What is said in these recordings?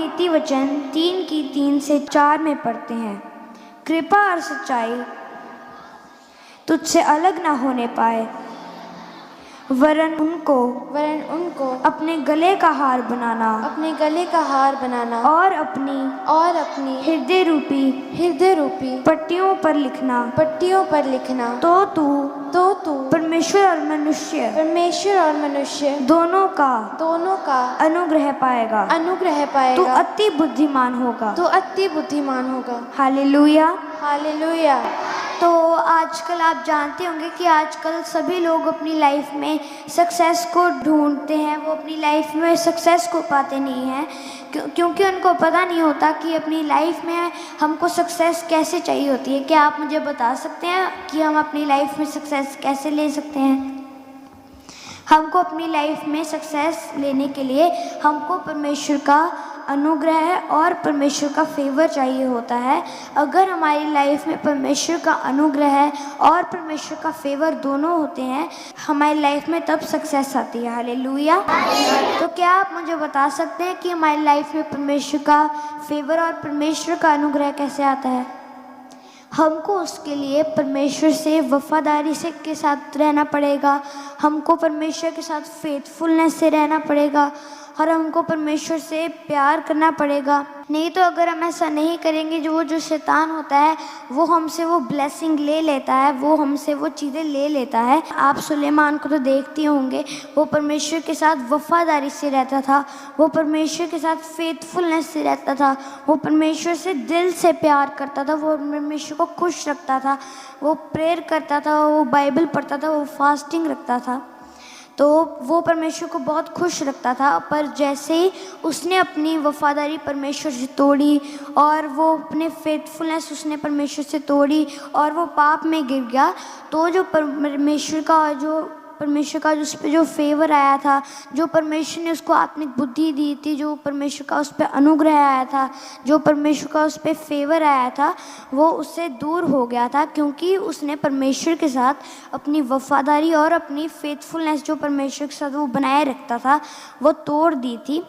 नीति वचन 3 की 3 से 4 में पढ़ते हैं, कृपा और सच्चाई तुझसे अलग ना होने पाए, वरन उनको अपने गले का हार बनाना और अपनी हृदय रूपी पट्टियों पर लिखना। तो तू परमेश्वर और मनुष्य दोनों का अनुग्रह पाएगा। तू अति बुद्धिमान होगा। हालेलुया। तो आजकल आप जानते होंगे कि आजकल सभी लोग अपनी लाइफ में सक्सेस को ढूंढते हैं, वो अपनी लाइफ में सक्सेस को पाते नहीं हैं क्योंकि उनको पता नहीं होता कि अपनी लाइफ में हमको सक्सेस कैसे चाहिए होती है। क्या आप मुझे बता सकते हैं कि हम अपनी लाइफ में सक्सेस कैसे ले सकते हैं? हमको अपनी लाइफ में सक्सेस लेने के लिए हमको परमेश्वर का अनुग्रह और परमेश्वर का फेवर चाहिए होता है। अगर हमारी लाइफ में परमेश्वर का अनुग्रह और परमेश्वर का फेवर दोनों होते हैं, हमारी लाइफ में तब सक्सेस आती है। हालेलुया। तो क्या आप मुझे बता सकते हैं कि हमारी लाइफ में परमेश्वर का फेवर और परमेश्वर का अनुग्रह कैसे आता है? हमको उसके लिए परमेश्वर से वफादारी से के साथ रहना पड़ेगा, हमको परमेश्वर के साथ फेथफुलनेस से रहना पड़ेगा और हमको परमेश्वर से प्यार करना पड़ेगा। नहीं तो अगर हम ऐसा नहीं करेंगे, जो शैतान होता है वो हमसे वो ब्लेसिंग ले लेता है, वो हमसे वो चीज़ें ले लेता है। आप सुलेमान को तो देखते होंगे, वो परमेश्वर के साथ वफादारी से रहता था, वो परमेश्वर के साथ फेथफुलनेस से रहता था, वो परमेश्वर से दिल से प्यार करता था, वो परमेश्वर को खुश रखता था, वो प्रेयर करता था, वो बाइबल पढ़ता था, वो फास्टिंग रखता था, तो वो परमेश्वर को बहुत खुश रखता था। पर जैसे ही उसने अपनी वफादारी परमेश्वर से तोड़ी और वो अपने फेथफुलनेस उसने परमेश्वर से तोड़ी और वो पाप में गिर गया, तो जो परमेश्वर का उस पर जो फेवर आया था, जो परमेश्वर ने उसको आत्मिक बुद्धि दी थी, जो परमेश्वर का उस पर अनुग्रह आया था, जो परमेश्वर का उस पर फेवर आया था, वो उससे दूर हो गया था क्योंकि उसने परमेश्वर के साथ अपनी वफादारी और अपनी फेथफुलनेस जो परमेश्वर के साथ वो बनाए रखता था वो तोड़ दी थी।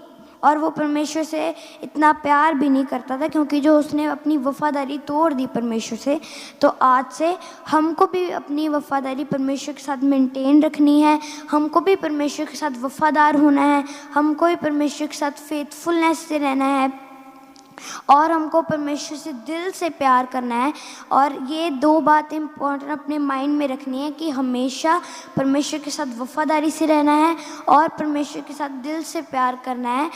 और वो परमेश्वर से इतना प्यार भी नहीं करता था क्योंकि जो उसने अपनी वफादारी तोड़ दी परमेश्वर से। तो आज से हमको भी अपनी वफादारी परमेश्वर के साथ मेंटेन रखनी है, हमको भी परमेश्वर के साथ वफादार होना है, हमको भी परमेश्वर के साथ फेथफुलनेस से रहना है और हमको परमेश्वर से दिल से प्यार करना है। और ये दो बातें इम्पोर्टेंट अपने माइंड में रखनी है कि हमेशा परमेश्वर के साथ वफादारी से रहना है और परमेश्वर के साथ दिल से प्यार करना है।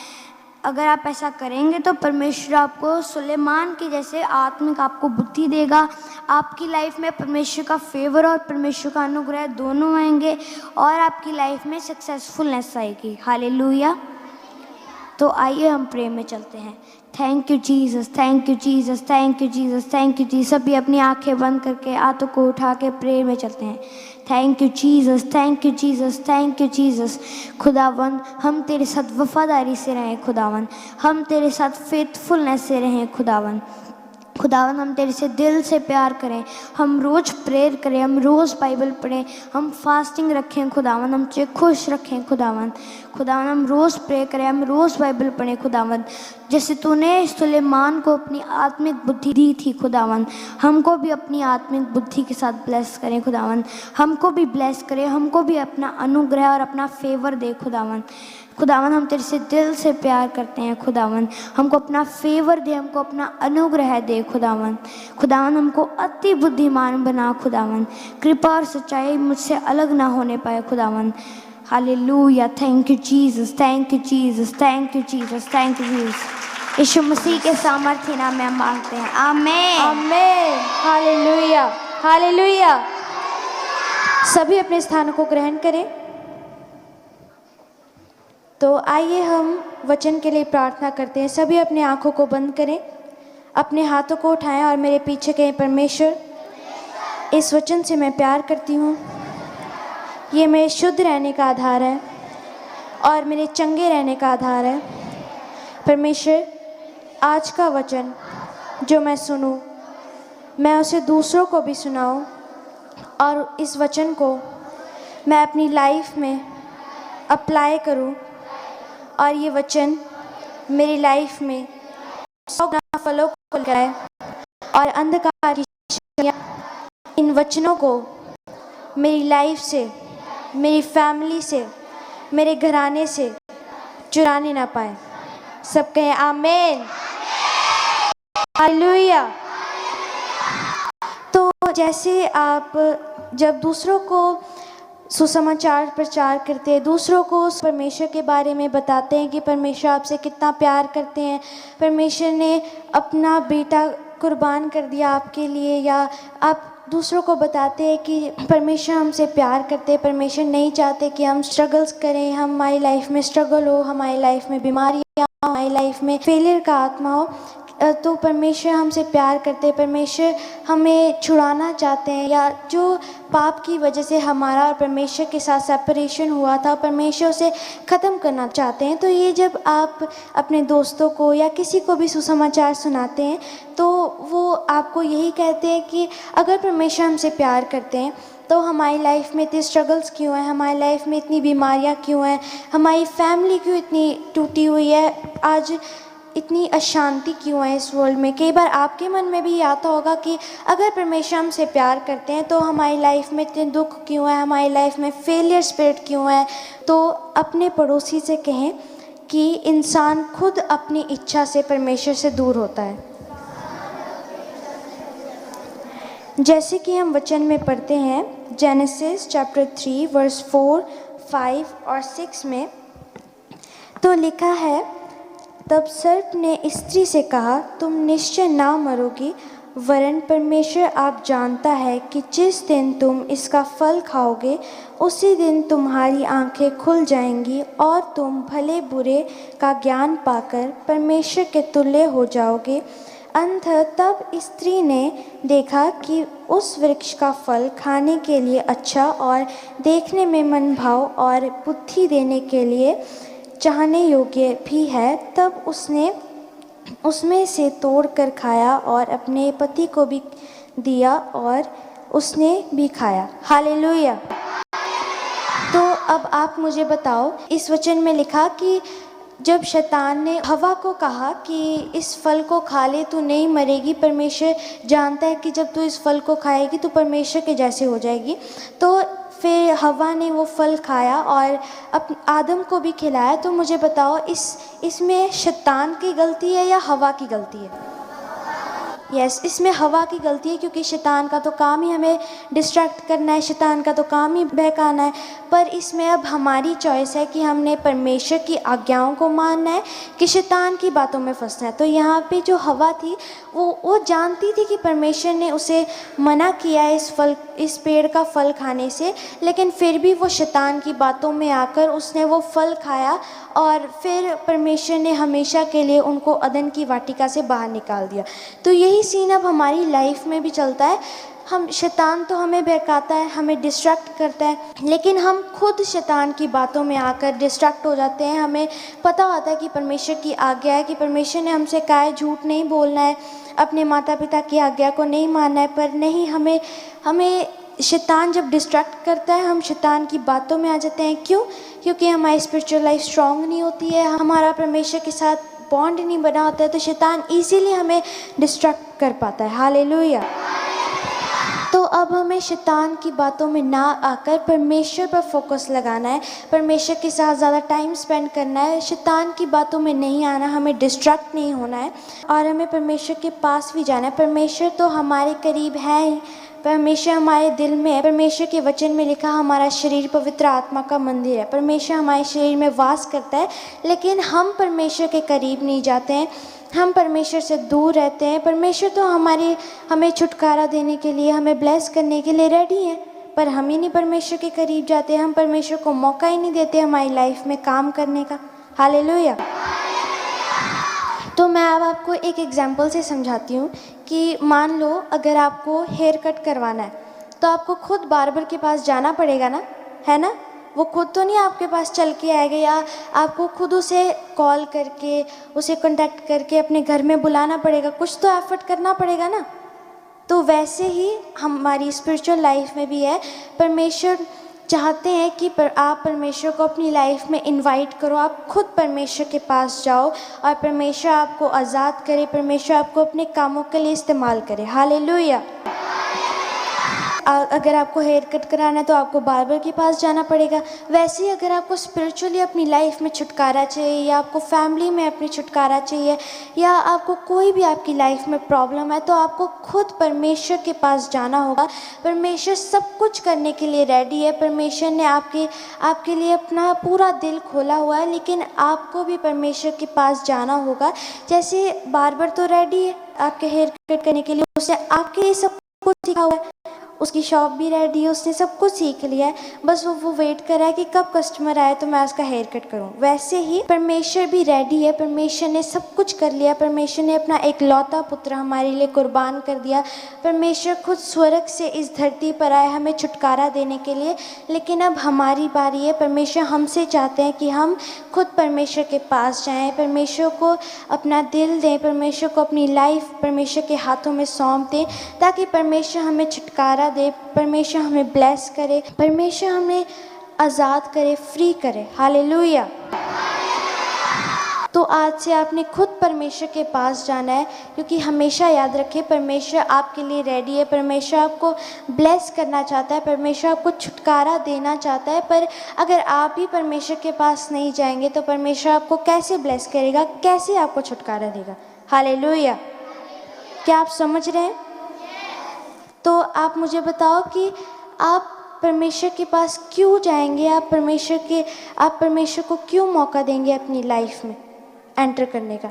अगर आप ऐसा करेंगे तो परमेश्वर आपको सुलेमान की जैसे आत्मिक आपको बुद्धि देगा, आपकी लाइफ में परमेश्वर का फेवर और परमेश्वर का अनुग्रह दोनों आएंगे और आपकी लाइफ में सक्सेसफुलनेस आएगी। हालेलुया। तो आइए हम प्रे में चलते हैं। Thank you Jesus, thank you Jesus, thank you Jesus, thank you Jesus. सभी अपनी आंखें बंद करके हाथों को उठा के प्रे में चलते हैं। Thank you Jesus, thank you Jesus, thank you Jesus. खुदावन हम तेरे साथ वफादारी से रहें, खुदावन हम तेरे साथ फेथफुलनेस से रहें, खुदावन हम तेरे से दिल से प्यार करें, हम रोज़ प्रेयर करें, हम रोज़ बाइबल पढ़ें, हम फास्टिंग रखें, खुदावन हम तुझे खुश रखें, खुदावन हम रोज़ प्रे करें, हम रोज़ बाइबल पढ़ें, खुदावन जैसे तूने सुलेमान को अपनी आत्मिक बुद्धि दी थी, खुदावन हमको भी अपनी आत्मिक बुद्धि के साथ ब्लेस करें, खुदावन हमको भी ब्लेस करें, हमको भी अपना अनुग्रह और अपना फेवर दे, खुदावन हम तेरे से दिल से प्यार करते हैं, खुदावन हमको अपना फेवर दे, हमको अपना अनुग्रह दे, खुदावन हमको अति बुद्धिमान बना, खुदावन कृपा और सच्चाई मुझसे अलग ना होने पाए, खुदावन hallelujah. Thank you Jesus, thank you Jesus, thank you Jesus, thank you Jesus. Yeshu Masih के सामर्थ्य नाम में हम मांगते हैं, आमीन आमीन। Hallelujah, hallelujah. सभी अपने स्थानों को ग्रहण करें। तो आइए हम वचन के लिए प्रार्थना करते हैं। सभी अपनी आंखों को बंद करें, अपने हाथों को उठाएं और मेरे पीछे कहें, परमेश्वर इस वचन से मैं प्यार करती हूँ, ये मेरे शुद्ध रहने का आधार है और मेरे चंगे रहने का आधार है। परमेश्वर आज का वचन जो मैं सुनूं, मैं उसे दूसरों को भी सुनाऊं और इस वचन को मैं अपनी लाइफ में अप्लाई करूं और ये वचन मेरी लाइफ में 100 गुना फलों को लगाए और अंधकार की शक्तियाँ इन वचनों को मेरी लाइफ से, मेरी फैमिली से, मेरे घराने से चुराने ना पाए। सब कहें आमीन, हालेलुया। तो जैसे आप जब दूसरों को सुसमाचार प्रचार करते हैं, दूसरों को उस परमेश्वर के बारे में बताते हैं कि परमेश्वर आपसे कितना प्यार करते हैं, परमेश्वर ने अपना बेटा कुर्बान कर दिया आपके लिए, या आप दूसरों को बताते हैं कि परमेश्वर हमसे प्यार करते हैं, परमेश्वर नहीं चाहते कि हम स्ट्रगल्स करें, हमारी लाइफ में स्ट्रगल हो, हमारी लाइफ में बीमारियाँ, हमारी लाइफ में फेलियर का आत्मा हो, तो परमेश्वर हमसे प्यार करते हैं, परमेश्वर हमें छुड़ाना चाहते हैं, या जो पाप की वजह से हमारा और परमेश्वर के साथ सेपरेशन हुआ था, परमेश्वर उसे ख़त्म करना चाहते हैं। तो ये जब आप अपने दोस्तों को या किसी को भी सुसमाचार सुनाते हैं तो वो आपको यही कहते हैं कि अगर परमेश्वर हमसे प्यार करते हैं तो हमारी लाइफ में इतनी स्ट्रगल्स क्यों हैं, हमारी लाइफ में इतनी बीमारियां क्यों हैं, हमारी फैमिली क्यों इतनी टूटी हुई है, आज इतनी अशांति क्यों है इस वर्ल्ड में। कई बार आपके मन में भी आता होगा कि अगर परमेश्वर हमसे प्यार करते हैं तो हमारी लाइफ में इतने दुख क्यों है, हमारी लाइफ में फेलियर स्पिरिट क्यों है। तो अपने पड़ोसी से कहें कि इंसान खुद अपनी इच्छा से परमेश्वर से दूर होता है। जैसे कि हम वचन में पढ़ते हैं जेनेसिस चैप्टर 3 वर्स 4, 5 और 6 में, तो लिखा है, तब सर्प ने स्त्री से कहा, तुम निश्चय ना मरोगी, वरन परमेश्वर आप जानता है कि जिस दिन तुम इसका फल खाओगे उसी दिन तुम्हारी आंखें खुल जाएंगी और तुम भले बुरे का ज्ञान पाकर परमेश्वर के तुल्य हो जाओगे। अंततः तब स्त्री ने देखा कि उस वृक्ष का फल खाने के लिए अच्छा और देखने में मनभाव और बुद्धि देने के लिए चाहने योग्य भी है। तब उसने उसमें से तोड़ कर खाया और अपने पति को भी दिया और उसने भी खाया। हालेलुया। तो अब आप मुझे बताओ, इस वचन में लिखा कि जब शैतान ने हवा को कहा कि इस फल को खा ले, तू नहीं मरेगी, परमेश्वर जानता है कि जब तू इस फल को खाएगी तो परमेश्वर के जैसे हो जाएगी, तो फिर हवा ने वो फल खाया और आदम को भी खिलाया। तो मुझे बताओ, इसमें शैतान की गलती है या हवा की गलती है? यस, इसमें हवा की गलती है, क्योंकि शैतान का तो काम ही हमें डिस्ट्रैक्ट करना है, शैतान का तो काम ही बहकाना है। पर इसमें अब हमारी चॉइस है कि हमने परमेश्वर की आज्ञाओं को मानना है कि शैतान की बातों में फंसना है। तो यहाँ पे जो हवा थी वो जानती थी कि परमेश्वर ने उसे मना किया है इस पेड़ का फल खाने से, लेकिन फिर भी वो शैतान की बातों में आकर उसने वो फल खाया और फिर परमेश्वर ने हमेशा के लिए उनको अदन की वाटिका से बाहर निकाल दिया। तो यही सीन अब हमारी लाइफ में भी चलता है। हम शैतान तो हमें बहकाता है, हमें डिस्ट्रैक्ट करता है, लेकिन हम खुद शैतान की बातों में आकर डिस्ट्रैक्ट हो जाते हैं। हमें पता होता है कि परमेश्वर की आज्ञा है, कि परमेश्वर ने हमसे कहा है झूठ नहीं बोलना है, अपने माता पिता की आज्ञा को नहीं मानना है, पर नहीं, हमें शैतान जब डिस्ट्रैक्ट करता है हम शैतान की बातों में आ जाते हैं। क्यों? क्योंकि हमारी स्पिरिचुअल लाइफ स्ट्रांग नहीं होती है, हमारा परमेश्वर के साथ बॉन्ड नहीं बना होता है, तो शैतान इजीली हमें डिस्ट्रैक्ट कर पाता है। हालेलुया। तो अब हमें शैतान की बातों में ना आकर परमेश्वर पर फोकस लगाना है, परमेश्वर के साथ ज़्यादा टाइम स्पेंड करना है, शैतान की बातों में नहीं आना, हमें डिस्ट्रैक्ट नहीं होना है और हमें परमेश्वर के पास भी जाना है। परमेश्वर तो हमारे करीब है ही, परमेश्वर हमारे दिल में है। परमेश्वर के वचन में लिखा हमारा शरीर पवित्र आत्मा का मंदिर है। परमेश्वर हमारे शरीर में वास करता है, लेकिन हम परमेश्वर के करीब नहीं जाते हैं, हम परमेश्वर से दूर रहते हैं। परमेश्वर तो हमें छुटकारा देने के लिए, हमें ब्लेस करने के लिए रेडी है, पर हम ही नहीं परमेश्वर के करीब जाते, हम परमेश्वर को मौका ही नहीं देते हमारी लाइफ में काम करने का। हालेलुया। तो मैं अब आपको एक एग्जांपल से समझाती हूँ कि मान लो अगर आपको हेयर कट करवाना है तो आपको खुद बार्बर के पास जाना पड़ेगा ना, है ना? वो खुद तो नहीं आपके पास चल के आएगा, या आपको खुद उसे कॉल करके, उसे कांटेक्ट करके अपने घर में बुलाना पड़ेगा, कुछ तो एफर्ट करना पड़ेगा ना। तो वैसे ही हमारी स्पिरिचुअल लाइफ में भी है, परमेश्वर चाहते हैं कि आप परमेश्वर को अपनी लाइफ में इनवाइट करो, आप खुद परमेश्वर के पास जाओ और परमेश्वर आपको आज़ाद करे, परमेश्वर आपको अपने कामों के लिए इस्तेमाल करे। हालेलुया। अगर आपको हेयर कट कराना है तो आपको बार्बर के पास जाना पड़ेगा। वैसे ही अगर आपको स्पिरिचुअली अपनी लाइफ में छुटकारा चाहिए, या आपको फैमिली में अपनी छुटकारा चाहिए, या आपको कोई भी आपकी लाइफ में प्रॉब्लम है, तो आपको खुद परमेश्वर के पास जाना होगा। परमेश्वर सब कुछ करने के लिए रेडी है। परमेश्वर ने आपके लिए अपना पूरा दिल खोला हुआ है, लेकिन आपको भी परमेश्वर के पास जाना होगा। जैसे बार्बर तो रेडी है आपके हेयर कट करने के लिए, उसने आपके लिए सब कुछ सीखा हुआ है, उसकी शॉप भी रेडी है, उसने सब कुछ सीख लिया है, बस वो वेट कर रहा है कि कब कस्टमर आए तो मैं उसका हेयर कट करूं। वैसे ही परमेश्वर भी रेडी है, परमेश्वर ने सब कुछ कर लिया। परमेश्वर ने अपना एकलौता पुत्र हमारे लिए कुर्बान कर दिया। परमेश्वर खुद स्वर्ग से इस धरती पर आए हमें छुटकारा देने के लिए, लेकिन अब हमारी बारी है। परमेश्वर हमसे चाहते हैं कि हम खुद परमेश्वर के पास जाएं, परमेश्वर को अपना दिल दें, परमेश्वर को अपनी लाइफ परमेश्वर के हाथों में सौंप दें, ताकि परमेश्वर हमें छुटकारा दे, परमेश्वर हमें ब्लेस करे, परमेश्वर हमें आज़ाद करे, फ्री करे। हालेलुया। तो आज से आपने खुद परमेश्वर के पास जाना है, क्योंकि हमेशा याद रखें परमेश्वर आपके लिए रेडी है। परमेश्वर आपको ब्लेस करना चाहता है, परमेश्वर आपको छुटकारा देना चाहता है। पर अगर आप ही परमेश्वर के पास नहीं जाएंगे तो परमेश्वर आपको कैसे ब्लेस करेगा, कैसे आपको छुटकारा देगा। हालेलुया। क्या आप समझ रहे हैं? तो आप मुझे बताओ कि आप परमेश्वर के पास क्यों जाएंगे, आप परमेश्वर को क्यों मौका देंगे अपनी लाइफ में एंटर करने का।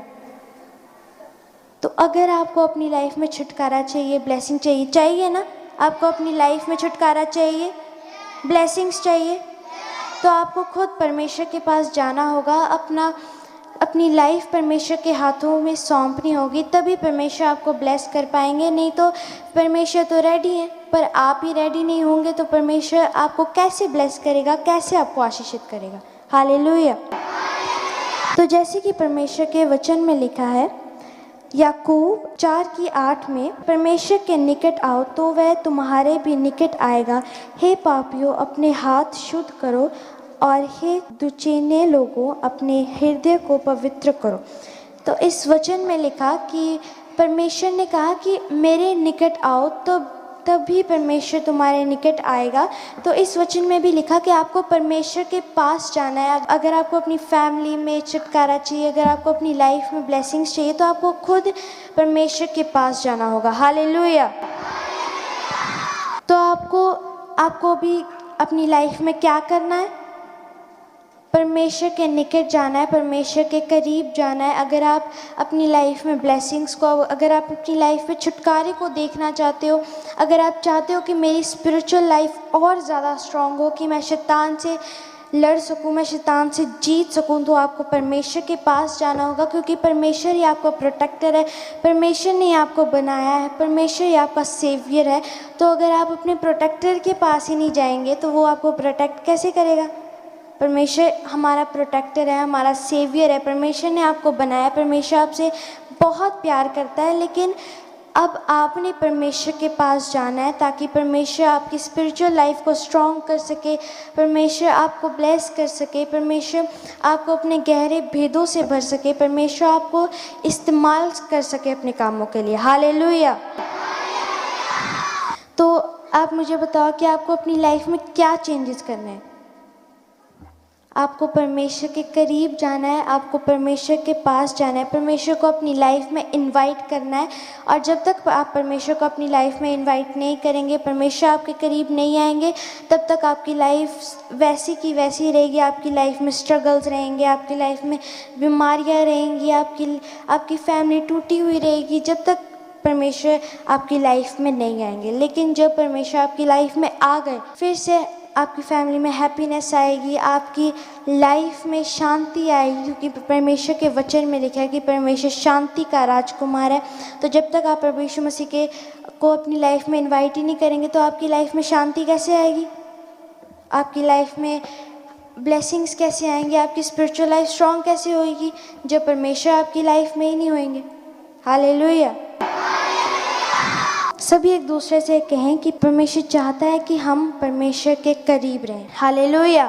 तो अगर आपको अपनी लाइफ में छुटकारा चाहिए, ब्लेसिंग चाहिए ना, आपको अपनी लाइफ में छुटकारा चाहिए, ब्लेसिंग्स चाहिए, तो आपको खुद परमेश्वर के पास जाना होगा, अपनी लाइफ परमेश्वर के हाथों में सौंपनी होगी, तभी परमेश्वर आपको ब्लेस कर पाएंगे। नहीं तो परमेश्वर तो रेडी है, पर आप ही रेडी नहीं होंगे तो परमेश्वर आपको कैसे ब्लेस करेगा, कैसे आपको आशीषित करेगा। हालेलुया। तो जैसे कि परमेश्वर के वचन में लिखा है याकूब 4:8 में, परमेश्वर के निकट आओ तो वह तुम्हारे भी निकट आएगा। हे पापियों, अपने हाथ शुद्ध करो, और हे दुचेने लोगों, अपने हृदय को पवित्र करो। तो इस वचन में लिखा कि परमेश्वर ने कहा कि मेरे निकट आओ, तो तभी परमेश्वर तुम्हारे निकट आएगा। तो इस वचन में भी लिखा कि आपको परमेश्वर के पास जाना है। अगर आपको अपनी फैमिली में छुटकारा चाहिए, अगर आपको अपनी लाइफ में ब्लेसिंग्स चाहिए, तो आपको खुद परमेश्वर के पास जाना होगा। हालेलुया। तो आपको भी अपनी लाइफ में क्या करना है? परमेश्वर के निकट जाना है, परमेश्वर के करीब जाना है। अगर आप अपनी लाइफ में ब्लेसिंग्स को, अगर आप अपनी लाइफ में छुटकारे को देखना चाहते हो, अगर आप चाहते हो कि मेरी स्पिरिचुअल लाइफ और ज़्यादा स्ट्रॉन्ग हो, कि मैं शैतान से लड़ सकूं, मैं शैतान से जीत सकूं, तो आपको परमेश्वर के पास जाना होगा, क्योंकि परमेश्वर ही आपका प्रोटेक्टर है, परमेश्वर ने आपको बनाया है, परमेश्वर ही आपका सेवियर है। तो अगर आप अपने प्रोटेक्टर के पास ही नहीं जाएंगे तो वो आपको प्रोटेक्ट कैसे करेगा? परमेश्वर हमारा प्रोटेक्टर है, हमारा सेवियर है, परमेश्वर ने आपको बनाया, परमेश्वर आपसे बहुत प्यार करता है। लेकिन अब आपने परमेश्वर के पास जाना है, ताकि परमेश्वर आपकी स्पिरिचुअल लाइफ को स्ट्रॉन्ग कर सके, परमेश्वर आपको ब्लेस कर सके, परमेश्वर आपको अपने गहरे भेदों से भर सके, परमेश्वर आपको इस्तेमाल कर सके अपने कामों के लिए। हालेलुया। तो आप मुझे बताओ कि आपको अपनी लाइफ में क्या चेंजेस करने हैं? आपको परमेश्वर के करीब जाना है, आपको परमेश्वर के पास जाना है, परमेश्वर को अपनी लाइफ में इनवाइट करना है। और जब तक आप परमेश्वर को अपनी लाइफ में इनवाइट नहीं करेंगे, परमेश्वर आपके करीब नहीं आएंगे, तब तक आपकी लाइफ वैसी की वैसी रहेगी। आपकी लाइफ में स्ट्रगल्स रहेंगे, आपकी लाइफ में बीमारियां रहेंगी, आपकी फैमिली टूटी हुई रहेगी, जब तक परमेश्वर आपकी लाइफ में नहीं आएंगे। लेकिन जब परमेश्वर आपकी लाइफ में आ गए, फिर से आपकी फैमिली में हैप्पीनेस आएगी, आपकी लाइफ में शांति आएगी, क्योंकि परमेश्वर के वचन में लिखा है कि परमेश्वर शांति का राजकुमार है। तो जब तक आप परमेश्वर मसीह को अपनी लाइफ में इनवाइट ही नहीं करेंगे, तो आपकी लाइफ में शांति कैसे आएगी? आपकी लाइफ में ब्लेसिंग्स कैसे आएंगे? आपकी स्पिरिचुअल लाइफ स्ट्रॉन्ग कैसे होगी जब परमेश्वर आपकी लाइफ में ही नहीं होंगे? हालेलुया। सभी एक दूसरे से कहें कि परमेश्वर चाहता है कि हम परमेश्वर के करीब रहें। हालेलुया।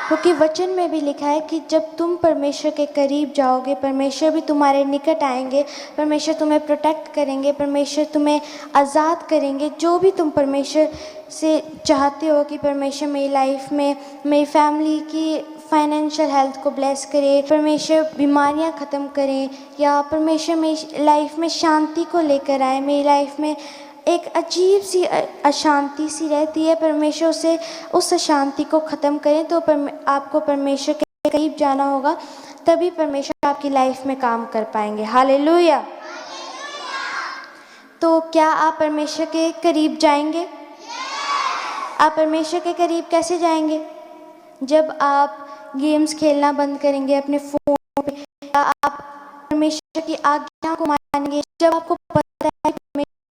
क्योंकि वचन में भी लिखा है कि जब तुम परमेश्वर के करीब जाओगे, परमेश्वर भी तुम्हारे निकट आएंगे, परमेश्वर तुम्हें प्रोटेक्ट करेंगे, परमेश्वर तुम्हें आज़ाद करेंगे। जो भी तुम परमेश्वर से चाहते हो कि परमेश्वर मेरी लाइफ में मेरी फैमिली की फाइनेंशियल हेल्थ को ब्लेस करे, परमेश्वर बीमारियां ख़त्म करें, या परमेश्वर मेरी लाइफ में शांति को लेकर आए। मेरी लाइफ में एक अजीब सी अशांति सी रहती है, परमेश्वर से उस अशांति को ख़त्म करें। तो आपको परमेश्वर के करीब जाना होगा, तभी परमेश्वर आपकी लाइफ में काम कर पाएंगे। हालेलुया। तो क्या आप परमेश्वर के करीब जाएंगे? आप परमेश्वर के करीब कैसे जाएंगे? जब आप गेम्स खेलना बंद करेंगे अपने फ़ोन पे, या आप परमेश्वर की आज्ञा को मानेंगे। जब आपको पता है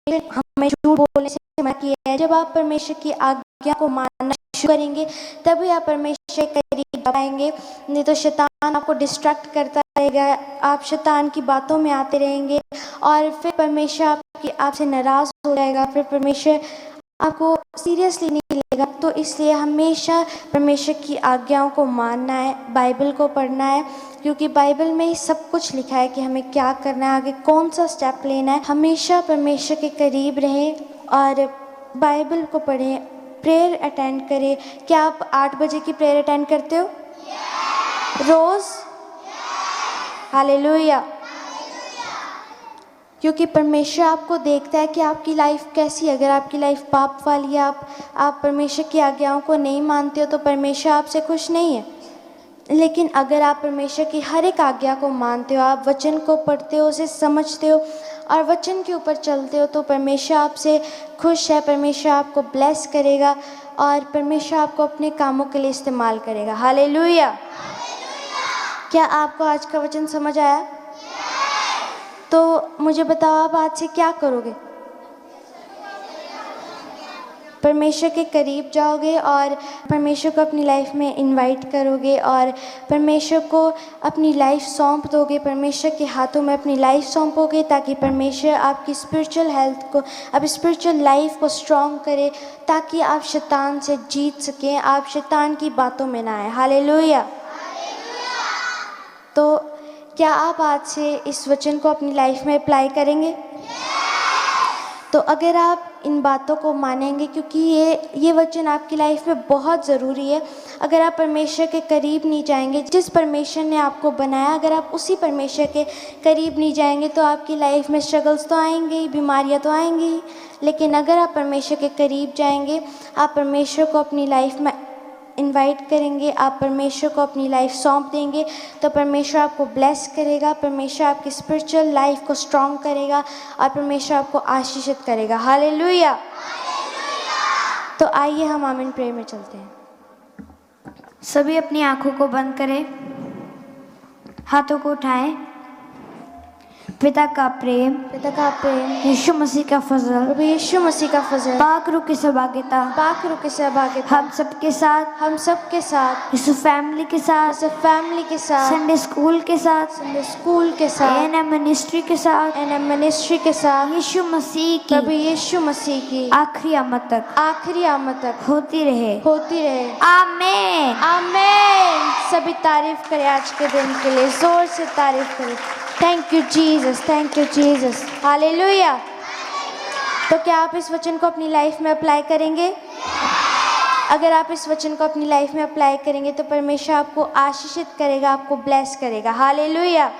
हमें झूठ बोलने से मना किया है, जब आप परमेश्वर की आज्ञा को मानना शुरू करेंगे, तभी आप परमेश्वर के करीब जाएंगे। नहीं तो शैतान आपको डिस्ट्रैक्ट करता रहेगा, आप शैतान की बातों में आते रहेंगे, और फिर परमेश्वर आपसे नाराज़ हो जाएगा, फिर परमेश्वर आपको सीरियसली नहीं लेगा। तो इसलिए हमेशा परमेश्वर की आज्ञाओं को मानना है, बाइबल को पढ़ना है, क्योंकि बाइबल में ही सब कुछ लिखा है कि हमें क्या करना है, आगे कौन सा स्टेप लेना है। हमेशा परमेश्वर के करीब रहें और बाइबल को पढ़ें, प्रेयर अटेंड करें। क्या आप 8 बजे की प्रेयर अटेंड करते हो? रोज़? हालेलुया। क्योंकि परमेश्वर आपको देखता है कि आपकी लाइफ कैसी है। अगर आपकी लाइफ पाप वाली है, आप परमेश्वर की आज्ञाओं को नहीं मानते हो, तो परमेश्वर आपसे खुश नहीं है। लेकिन अगर आप परमेश्वर की हर एक आज्ञा को मानते हो, आप वचन को पढ़ते हो, उसे समझते हो और वचन के ऊपर चलते हो, तो परमेश्वर आपसे खुश है, परमेश्वर आपको ब्लेस करेगा और परमेश्वर आपको अपने कामों के लिए इस्तेमाल करेगा। हालेलुया। क्या आपको आज का वचन समझ आया? तो मुझे बताओ, आप आज से क्या करोगे? परमेश्वर के करीब जाओगे और परमेश्वर को अपनी लाइफ में इनवाइट करोगे और परमेश्वर को अपनी लाइफ सौंप दोगे, परमेश्वर के हाथों में अपनी लाइफ सौंपोगे, ताकि परमेश्वर आपकी स्पिरिचुअल हेल्थ को, आप स्पिरिचुअल लाइफ को स्ट्रॉन्ग करे, ताकि आप शैतान से जीत सकें, आप शैतान की बातों में ना आए। हालेलुया। तो क्या आप आज से इस वचन को अपनी लाइफ में अप्लाई करेंगे? तो अगर आप इन बातों को मानेंगे, क्योंकि ये वचन आपकी लाइफ में बहुत ज़रूरी है। अगर आप परमेश्वर के करीब नहीं जाएंगे, जिस परमेश्वर ने आपको बनाया, अगर आप उसी परमेश्वर के करीब नहीं जाएंगे, तो आपकी लाइफ में स्ट्रगल्स तो आएंगे ही, बीमारियां तो आएंगी ही। लेकिन अगर आप परमेश्वर के करीब जाएंगे, आप परमेश्वर को अपनी लाइफ में इनवाइट करेंगे, आप परमेश्वर को अपनी लाइफ सौंप देंगे, तो परमेश्वर आपको ब्लेस करेगा, परमेश्वर आपकी स्पिरिचुअल लाइफ को स्ट्रॉन्ग करेगा और परमेश्वर आपको आशीषित करेगा। हालेलुया। तो आइए हम आमीन प्रेयर में चलते हैं। सभी अपनी आंखों को बंद करें, हाथों को उठाएं। पिता का प्रेम, यीशु मसीह का फजल, प्रभु यीशु मसीह का फजल, पाक रूह की सहभागिता हम सबके साथ, इस फैमिली के साथ, संडे स्कूल के साथ, एएनएम मिनिस्ट्री के साथ, यीशु मसीह की, प्रभु यीशु मसीह की आखिरी आमद तक होती रहे। आमीन। आमीन। सभी तारीफ करें आज के दिन के लिए, जोर से तारीफ करें। Thank you Jesus, thank you Jesus. Hallelujah. तो क्या आप इस वचन को अपनी लाइफ में अप्लाई करेंगे? अगर आप इस वचन को अपनी लाइफ में अप्लाई करेंगे, तो परमेश्वर आपको आशीषित करेगा, आपको ब्लेस करेगा। हालेलुया।